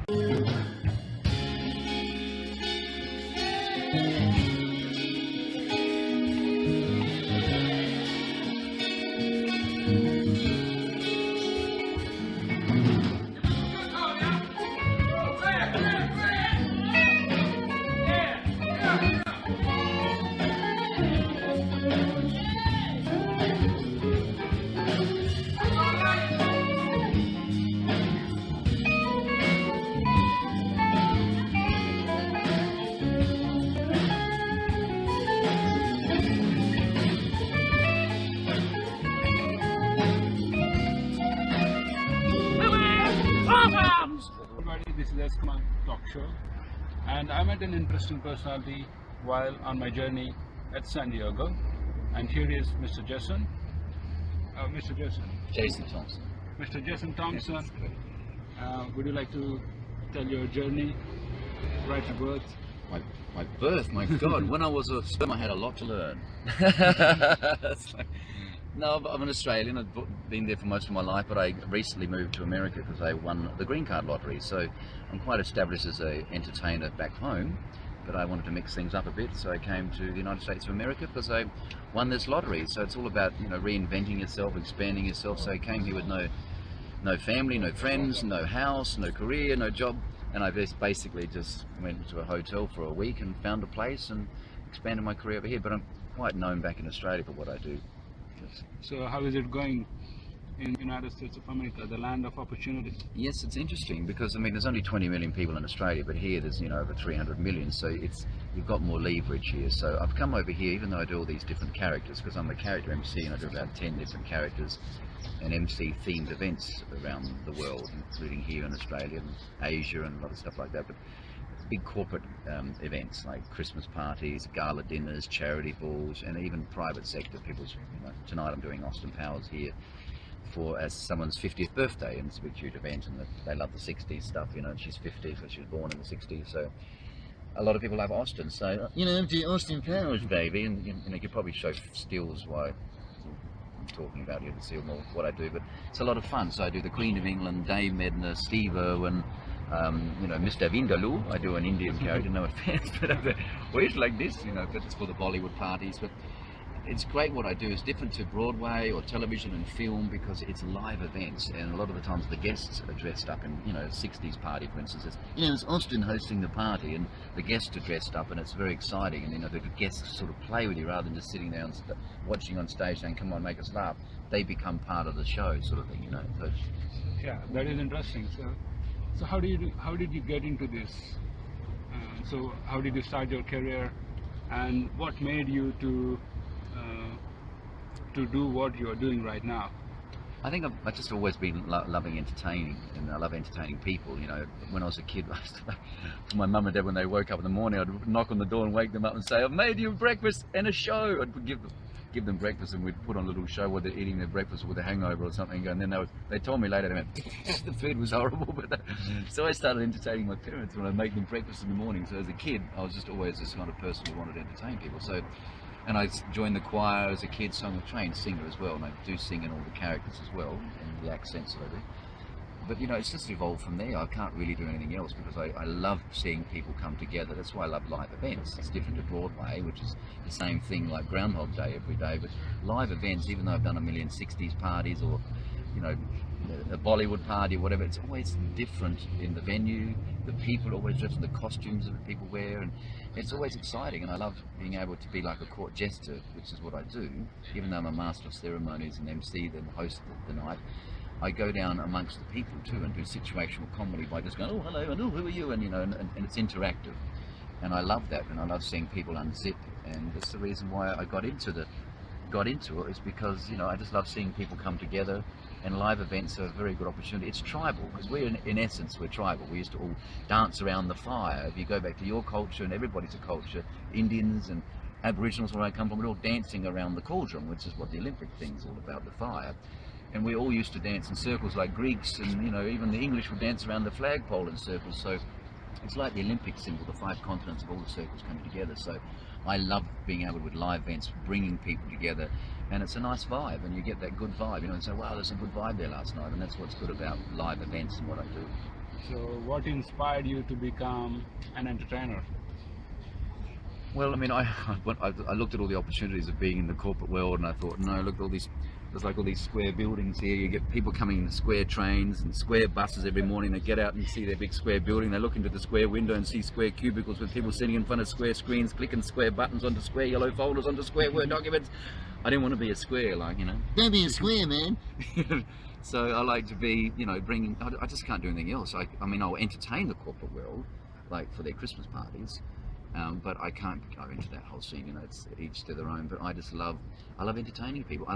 Everybody, this is Kumar talk show, and I met an interesting personality while on my journey at San Diego, and here is Mr. Jason. Jason Thompson. Mr. Jason Thompson, would you like to tell your journey right to birth? My birth, my God, when I was a sperm I had a lot to learn. No, I'm an Australian. I've been there for most of my life, but I recently moved to America because I won the green card lottery. So I'm quite established as an entertainer back home, but I wanted to mix things up a bit. So I came to the United States of America because I won this lottery. So it's all about, you know, reinventing yourself, expanding yourself. So I came here with no family, no friends, no house, no career, no job. And I basically just went to a hotel for a week and found a place and expanded my career over here. But I'm quite known back in Australia for what I do. So how is it going in the United States of America, the land of opportunity? Yes, it's interesting because I mean there's only 20 million people in Australia, but here there's, you know, over 300 million, so you've got more leverage here. So I've come over here, even though I do all these different characters, because I'm a character MC and I do about 10 different characters and MC themed events around the world, including here in Australia and Asia and a lot of stuff like that. But big corporate events like Christmas parties, gala dinners, charity balls, and even private sector. People's, you know, tonight I'm doing Austin Powers here as someone's 50th birthday, and it's a big huge event, and they love the 60s stuff, you know, and she's 50 because she was born in the 60s, so a lot of people love Austin, so, you know, the Austin Powers, baby, and you know, you could probably show stills why I'm talking about here to see more what I do, but it's a lot of fun. So I do the Queen of England, Dame Medna, Steve Irwin, you know, Mr. Vindaloo. I do an Indian character, no offense, but it's like this, you know, but it's for the Bollywood parties. But it's great what I do. It's different to Broadway or television and film because it's live events, and a lot of the times the guests are dressed up in, you know, 60s party, for instance. It's Austin hosting the party, and the guests are dressed up, and it's very exciting. And you know, the guests sort of play with you rather than just sitting there and watching on stage saying, "Come on, make us laugh." They become part of the show, sort of thing, you know. So, yeah, that is interesting. So how did you get into this? So how did you start your career, and what made you to do what you're doing right now? I think I've just always been loving entertaining, and I love entertaining people. You know, when I was a kid, my mum and dad, when they woke up in the morning, I'd knock on the door and wake them up and say, "I've made you breakfast and a show." I'd give them breakfast, and we'd put on a little show while they're eating their breakfast with a hangover or something, and then they told me later, the food was horrible, but so I started entertaining my parents when I'd make them breakfast in the morning. So as a kid, I was just always this kind of person who wanted to entertain people. So, and I joined the choir as a kid, so I'm a trained singer as well, and I do sing in all the characters as well, and the accents that I do. But you know, it's just evolved from there. I can't really do anything else because I love seeing people come together. That's why I love live events. It's different to Broadway, which is the same thing like Groundhog Day every day. But live events, even though I've done a million 60s parties or, you know, a Bollywood party or whatever, it's always different in the venue. The people are always dressed in the costumes that the people wear, and it's always exciting. And I love being able to be like a court jester, which is what I do. Even though I'm a master of ceremonies and MC, then host the night, I go down amongst the people too and do situational comedy by just going, "Oh, hello," and "Oh, who are you?" And you know, and it's interactive, and I love that, and I love seeing people unzip, and that's the reason why I got into it is because, you know, I just love seeing people come together, and live events are a very good opportunity. It's tribal because in essence we're tribal. We used to all dance around the fire. If you go back to your culture, and everybody's a culture, Indians and Aboriginals where I come from, we're all dancing around the cauldron, which is what the Olympic thing's all about, the fire. And we all used to dance in circles like Greeks, and you know, even the English would dance around the flagpole in circles. So it's like the Olympic symbol, the 5 continents of all the circles coming together. So I love being able, with live events, bringing people together, and it's a nice vibe, and you get that good vibe, you know, and say, wow, there's a good vibe there last night, and that's what's good about live events and what I do. So what inspired you to become an entertainer? Well, I mean, I looked at all the opportunities of being in the corporate world, and I thought, no, look at all these. There's like all these square buildings here. You get people coming in square trains and square buses every morning. They get out and see their big square building. They look into the square window and see square cubicles with people sitting in front of square screens, clicking square buttons onto square yellow folders, onto square Word documents. I didn't want to be a square, like, you know. Don't be a square, man. So I like to be, you know, bringing. I just can't do anything else. I mean, I'll entertain the corporate world, like for their Christmas parties. But I can't go into that whole scene, you know, it's each to their own. But I love entertaining people.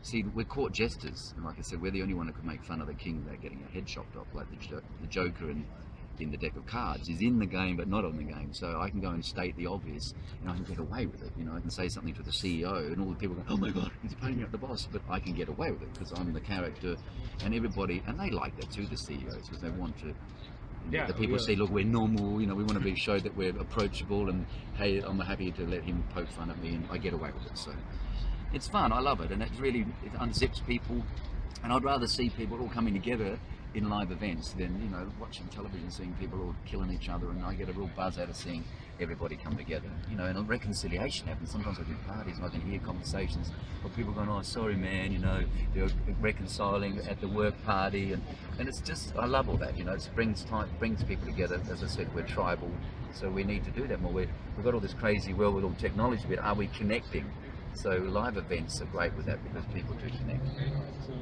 See, we're court jesters, and like I said, we're the only one who could make fun of the king without getting our head chopped off, like the Joker in the deck of cards is in the game but not on the game. So I can go and state the obvious, and I can get away with it. You know, I can say something to the CEO, and all the people go, "Oh my God, he's playing out the boss," but I can get away with it because I'm the character, and everybody, and they like that too, the CEOs, because they want to. Yeah, the people say, look, we're normal, you know, we want to be showed that we're approachable, and hey, I'm happy to let him poke fun at me, and I get away with it. So it's fun, I love it, and it unzips people, and I'd rather see people all coming together in live events than, you know, watching television, seeing people all killing each other, and I get a real buzz out of seeing everybody come together, you know, and a reconciliation happens. Sometimes I do parties and I can hear conversations of people going, "Oh, sorry man," you know, they're reconciling at the work party, and it's just, I love all that, you know, it brings people together. As I said, we're tribal, so we need to do that more. We've got all this crazy world with all technology, but are we connecting? So live events are great with that because people do connect. So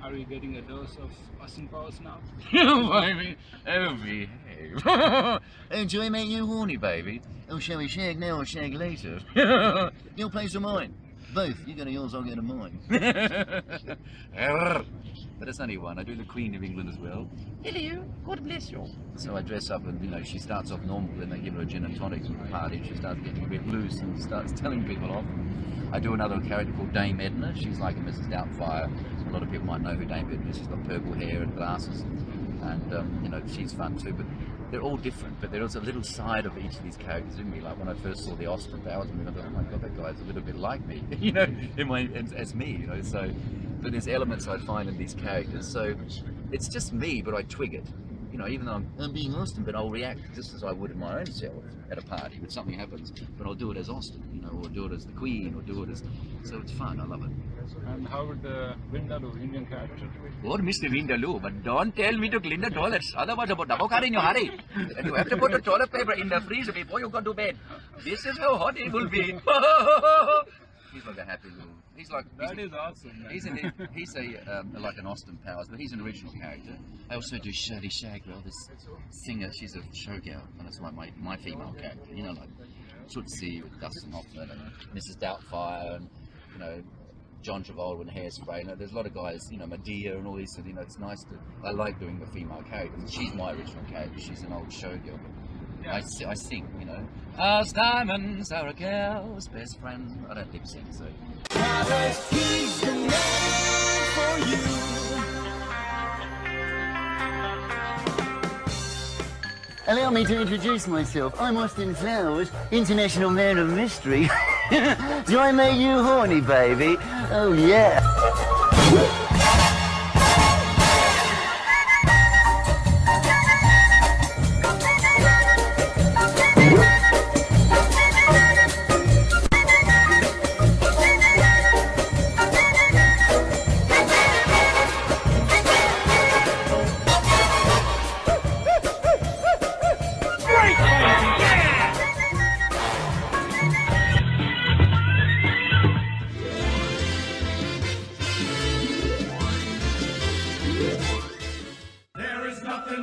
are we getting a dose of Austin Powers now? Baby, oh behave. Enjoy, mate, you horny, baby. Oh, shall we shag now or shag later? Your place or mine? Both. You go to yours, I'll go to mine. But it's only one. I do the Queen of England as well. Hello, God bless you. So I dress up and, you know, she starts off normal, then they give her a gin and tonic at the party, and she starts getting a bit loose and starts telling people off. I do another character called Dame Edna. She's like a Mrs. Doubtfire. A lot of people might know who Dame Edna is. She's got purple hair and glasses, and you know, she's fun too. But they're all different. But there's a little side of each of these characters in me. Like when I first saw the Austin Powers movie, I thought, oh my God, that guy's a little bit like me, you know, as me, you know. So, but there's elements I find in these characters. So it's just me, but I twig it. You know, even though I'm being Austin, but I'll react just as I would in my own self at a party when something happens. But I'll do it as Austin, you know, or do it as the Queen, or do it as. So it's fun. I love it. And how would the Vindaloo, Indian character? Lord, Mr. Vindaloo, but don't tell me to clean the toilets. Otherwise, about double car in your hurry, and you have to put the toilet paper in the freezer before you go to bed. This is how hot it will be. He's like a happy little. That is awesome. Man. He's like an Austin Powers, but he's an original character. I also do Shirley Shagwell, this singer. She's a showgirl, and it's like my female character. You know, like Tootsie with Dustin Hoffman and Mrs. Doubtfire, and you know, John Travolta and Hairspray. You know, there's a lot of guys. You know, Medea and all these. You know, it's nice to. I like doing the female characters. She's my original character. She's an old showgirl. I sing, you know. Us diamonds are a girl's best friend. I don't lip sync, so. He's the man for you. Allow me to introduce myself. I'm Austin Powers, International Man of Mystery. Do I make you horny, baby? Oh, yeah.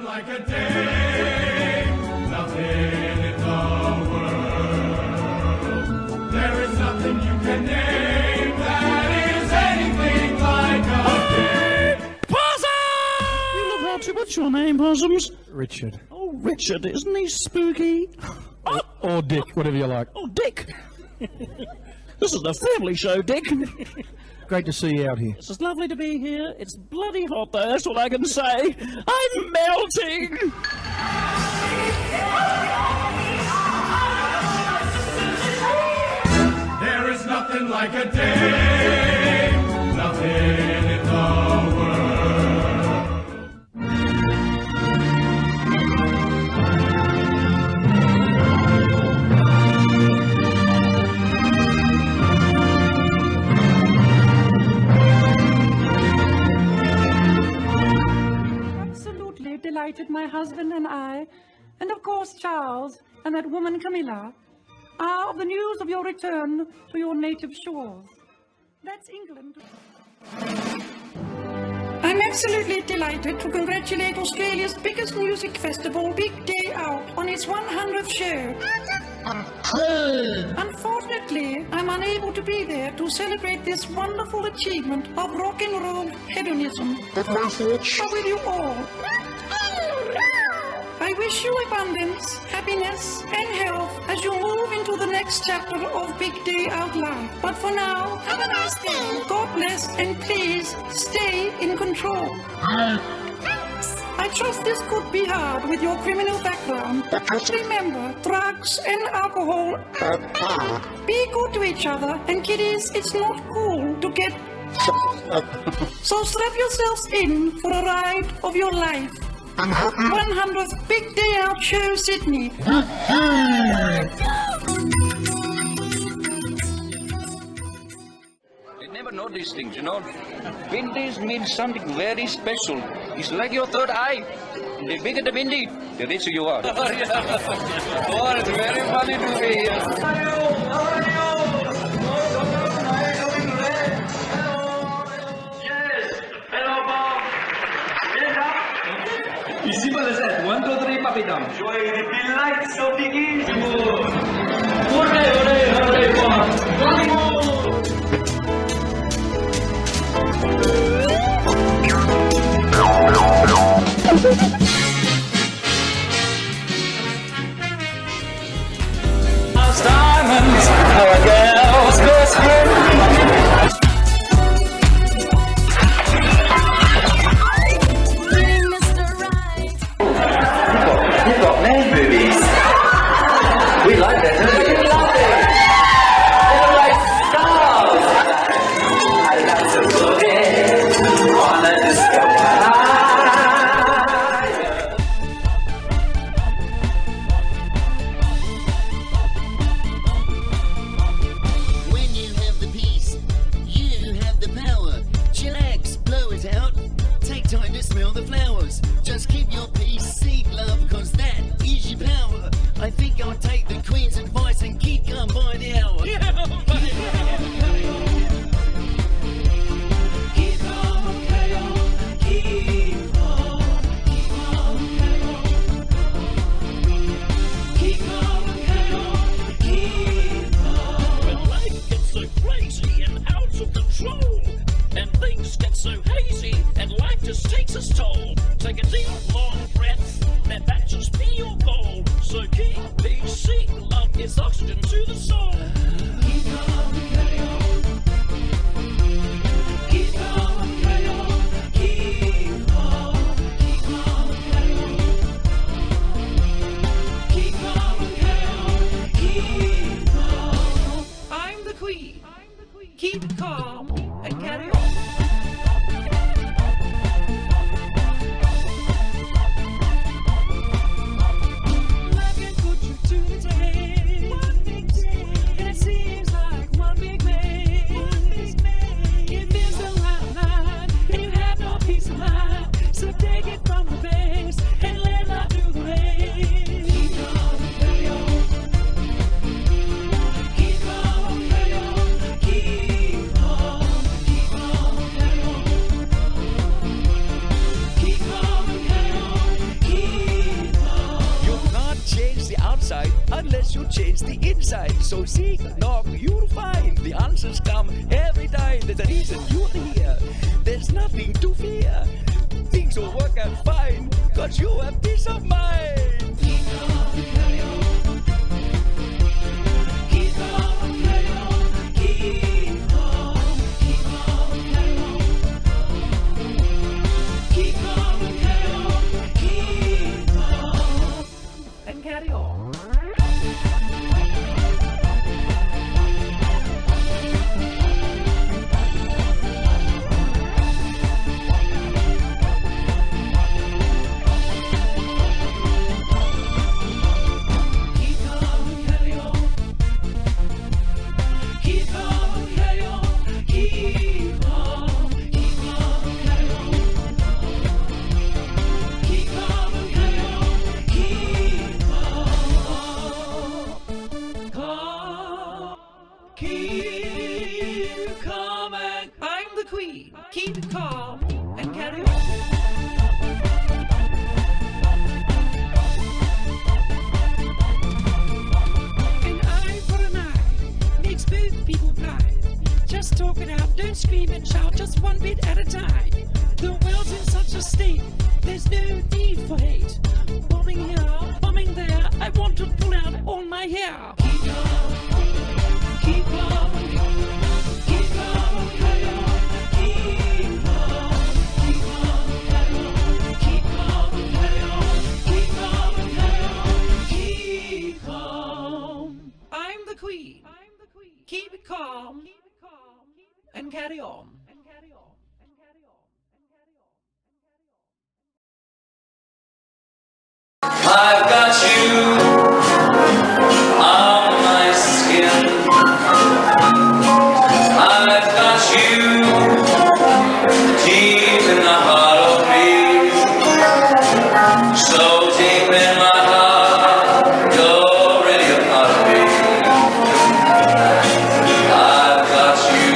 Like a day, nothing in the world. There is nothing you can name that is anything like a day. Possum! What's your name, Possums? Richard. Oh, Richard, isn't he spooky? Or Dick, whatever you like. Oh, Dick! This is the family show, Dick. Great to see you out here. This is lovely to be here. It's bloody hot though, that's all I can say. I'm melting! There is nothing like a day, nothing in the world. my husband and I, and of course Charles and that woman Camilla, are of the news of your return to your native shores. That's England. I'm absolutely delighted to congratulate Australia's biggest music festival, Big Day Out, on its 100th show. Unfortunately, I'm unable to be there to celebrate this wonderful achievement of rock and roll hedonism. But with you all, I wish you abundance, happiness, and health as you move into the next chapter of Big Day Out life. But for now, have a nice day. God bless, and please stay in control. I trust this could be hard with your criminal background. But remember, drugs and alcohol. Be good to each other, and kiddies, it's not cool to get. So strap yourselves in for a ride of your life. 100th Big Day Out Show, Sydney. You never know these things, you know. Windies means something very special. It's like your third eye. The bigger the windy, the richer you are. Oh, yeah. Oh, it's very funny to be here. Simple as that. 1, 2, 3, puppy down. Joy, the lights so biggie. Hooray, hooray, hooray, diamonds, our girls go scream. We like that, don't we? We love it! They're like stars! I love to put it on a disco high. When you have the peace, you have the power. Chillax, blow it out. Take time to smell the flowers. Just keep your peace, seek love, cause that is your power. I think I'll take the Queen's advice and keep calm by the hour. Yeah, keep calm, keep calm, keep calm, keep calm. When life gets so crazy and out of control, and things get so hazy, and life just takes its toll, take a deep, long breath, and that just be your goal. So keep peace, seek love, it's oxygen to the soul. Keep calm, carry on. Keep calm, carry on. Keep calm, carry on. Keep calm, carry on. Keep calm. I'm the Queen. Keep calm and carry on. Unless you change the inside. So seek, knock, you'll find the answers come every time. There's a reason you're here. There's nothing to fear. Things will work out fine, cause you have peace of mind. Keep on, carry on. Keep on, carry on. Keep on, carry on. Keep on, carry on. Keep on, and carry on. queen. Keep it calm and carry on. An eye for an eye makes both people blind. Just talk it out, don't scream and shout, just one bit at a time. The world's in such a state, there's no need for hate. Bombing here, bombing there, I want to pull out all my hair. Keep on, keep on, keep on, carry on. Keep on, keep on, carry on. Keep on, carry on. Keep on, carry on. Keep calm. I'm the queen. Keep it calm and carry on. I've got you on my skin. I've got you deep in the heart of me. So deep in my heart, you're already a part of me. I've got you.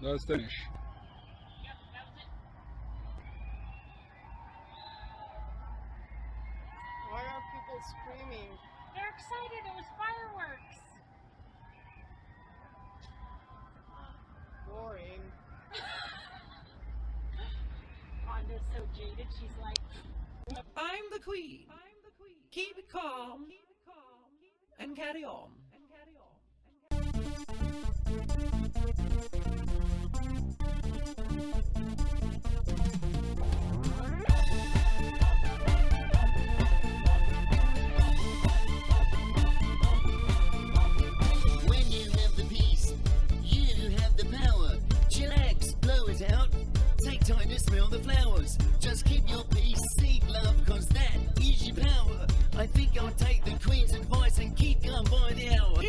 That's the finish. Why are people screaming? They're excited. It was fireworks. Boring. Rhonda's so jaded. She's like, I'm the queen. Keep it calm and carry on. When you have the peace, you have the power. Chillax, blow it out. Take time to smell the flowers. Just keep your peace, seek love, cause that is your power. I think I'll take the Queen's advice and keep calm by the hour.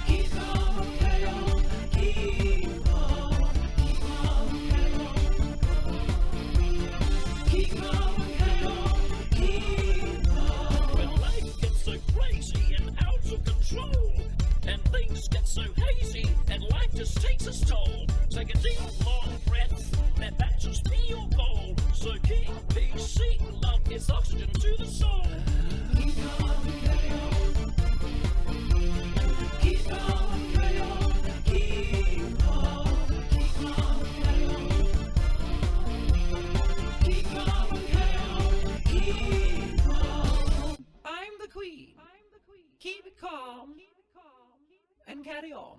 Keep on, carry on, keep on, keep on, carry on. Keep on, carry on, keep on. When life gets so crazy and out of control, and things get so hazy, and life just takes its toll, take a deep, long breath, let that just be your goal. So keep peace, seek love, it's oxygen to the soul. Keep on, carry on. Keep on, carry on. Keep on, keep on, carry on. Keep on, carry on. Keep on. I'm the queen. Keep it calm and carry on.